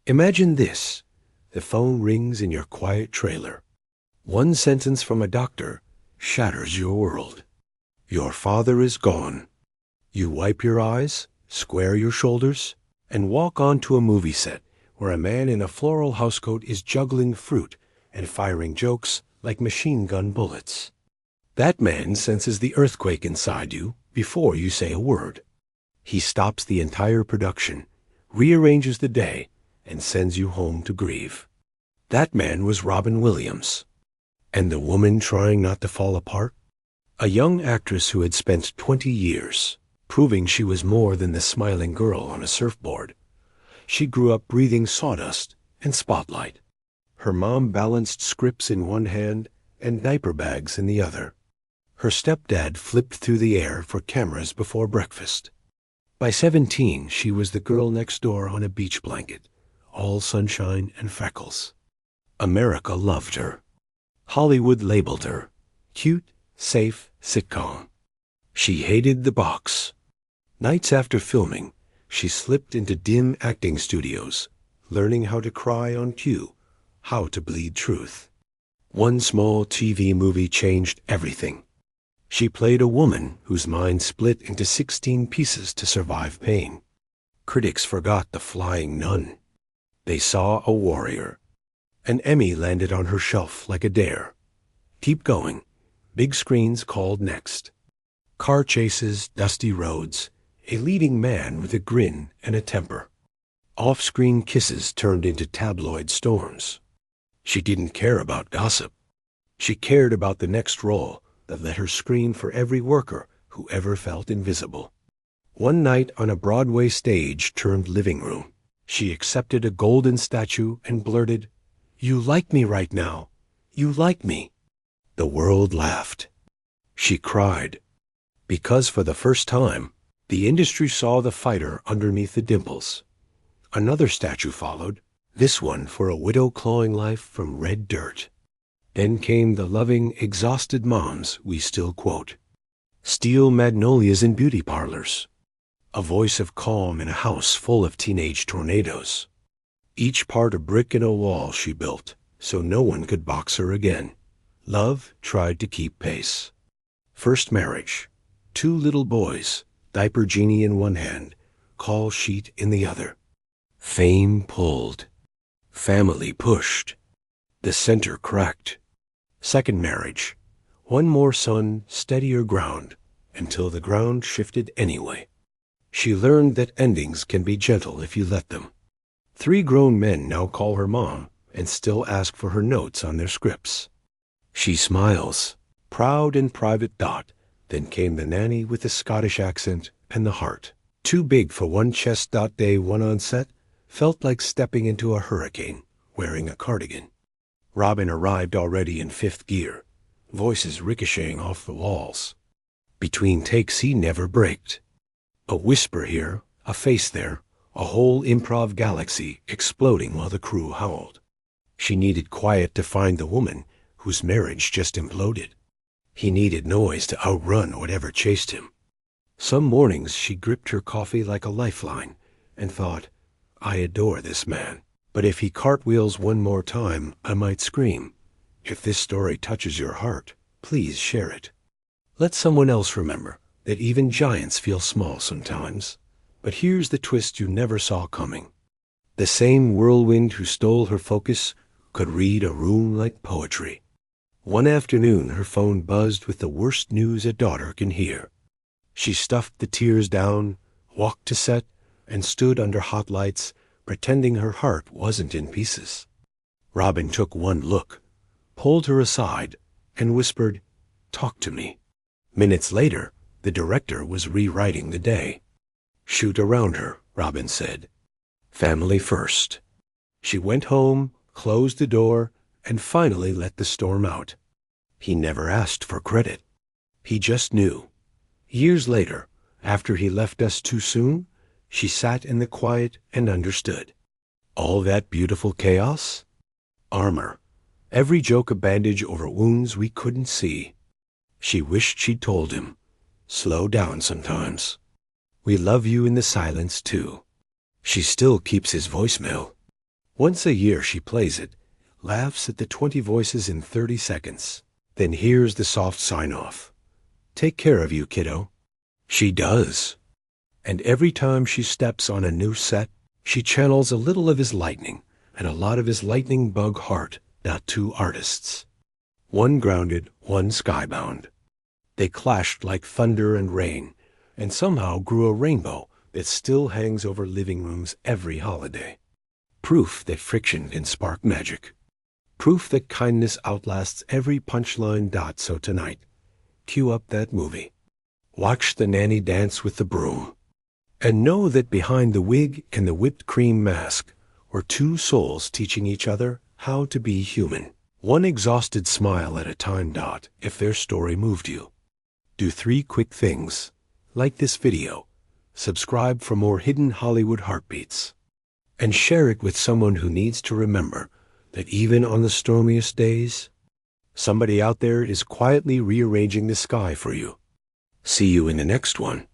Imagine this. The phone rings in your quiet trailer. One sentence from a doctor shatters your world. Your father is gone. You wipe your eyes, square your shoulders, and walk onto a movie set where a man in a floral housecoat is juggling fruit and firing jokes like machine gun bullets. That man senses the earthquake inside you before you say a word. He stops the entire production, rearranges the day, and sends you home to grieve. That man was Robin Williams. And the woman trying not to fall apart? A young actress who had spent 20 years proving she was more than the smiling girl on a surfboard. She grew up breathing sawdust and spotlight. Her mom balanced scripts in one hand and diaper bags in the other. Her stepdad flipped through the air for cameras before breakfast. By 17, she was the girl next door on a beach blanket, all sunshine and freckles. America loved her. Hollywood labeled her cute, safe, sitcom. She hated the box. Nights after filming, she slipped into dim acting studios, learning how to cry on cue, how to bleed truth. One small TV movie changed everything. She played a woman whose mind split into 16 pieces to survive pain. Critics forgot the flying nun. They saw a warrior. An Emmy landed on her shelf like a dare. Keep going. Big screens called next. Car chases, dusty roads, a leading man with a grin and a temper. Off-screen kisses turned into tabloid storms. She didn't care about gossip. She cared about the next role that let her scream for every worker who ever felt invisible. One night on a Broadway stage turned living room, she accepted a golden statue and blurted, "You like me right now. You like me." The world laughed. She cried. Because for the first time, the industry saw the fighter underneath the dimples. Another statue followed, this one for a widow clawing life from red dirt. Then came the loving, exhausted moms we still quote. Steel magnolias in beauty parlors. A voice of calm in a house full of teenage tornadoes. Each part a brick in a wall she built, so no one could box her again. Love tried to keep pace. First marriage. 2 little boys, diaper genie in one hand, call sheet in the other. Fame pulled. Family pushed. The center cracked. Second marriage. 1 more son, steadier ground, until the ground shifted anyway. She learned that endings can be gentle if you let them. 3 grown men now call her mom and still ask for her notes on their scripts. She smiles, proud and private dot. Then came the nanny with the Scottish accent and the heart. Too big for one chest. Day 1 on set felt like stepping into a hurricane, wearing a cardigan. Robin arrived already in 5th gear, voices ricocheting off the walls. Between takes he never braked. A whisper here, a face there, a whole improv galaxy exploding while the crew howled. She needed quiet to find the woman whose marriage just imploded. He needed noise to outrun whatever chased him. Some mornings she gripped her coffee like a lifeline and thought, I adore this man, but if he cartwheels one more time, I might scream. If this story touches your heart, please share it. Let someone else remember that even giants feel small sometimes. But here's the twist you never saw coming. The same whirlwind who stole her focus could read a room like poetry. One afternoon her phone buzzed with the worst news a daughter can hear. She stuffed the tears down, walked to set, and stood under hot lights, pretending her heart wasn't in pieces. Robin took one look, pulled her aside, and whispered, "Talk to me." Minutes later, the director was rewriting the day. "Shoot around her," Robin said. "Family first." She went home, closed the door, and finally let the storm out. He never asked for credit. He just knew. Years later, after he left us too soon, she sat in the quiet and understood. All that beautiful chaos? Armor. Every joke a bandage over wounds we couldn't see. She wished she'd told him, "Slow down sometimes. We love you in the silence, too." She still keeps his voicemail. Once a year she plays it, laughs at the 20 voices in 30 seconds. Then here's the soft sign-off. Take care of you, kiddo. She does. And every time she steps on a new set, she channels a little of his lightning and a lot of his lightning bug heart. Not two artists. One grounded, one skybound. They clashed like thunder and rain, and somehow grew a rainbow that still hangs over living rooms every holiday. Proof that friction can spark magic. Proof that kindness outlasts every punchline. So tonight, cue up that movie. Watch the nanny dance with the broom. And know that behind the wig and the whipped cream mask were two souls teaching each other how to be human. One exhausted smile at a time. If their story moved you. Do 3 quick things. Like this video. Subscribe for more hidden Hollywood heartbeats. And share it with someone who needs to remember that even on the stormiest days, somebody out there is quietly rearranging the sky for you. See you in the next one.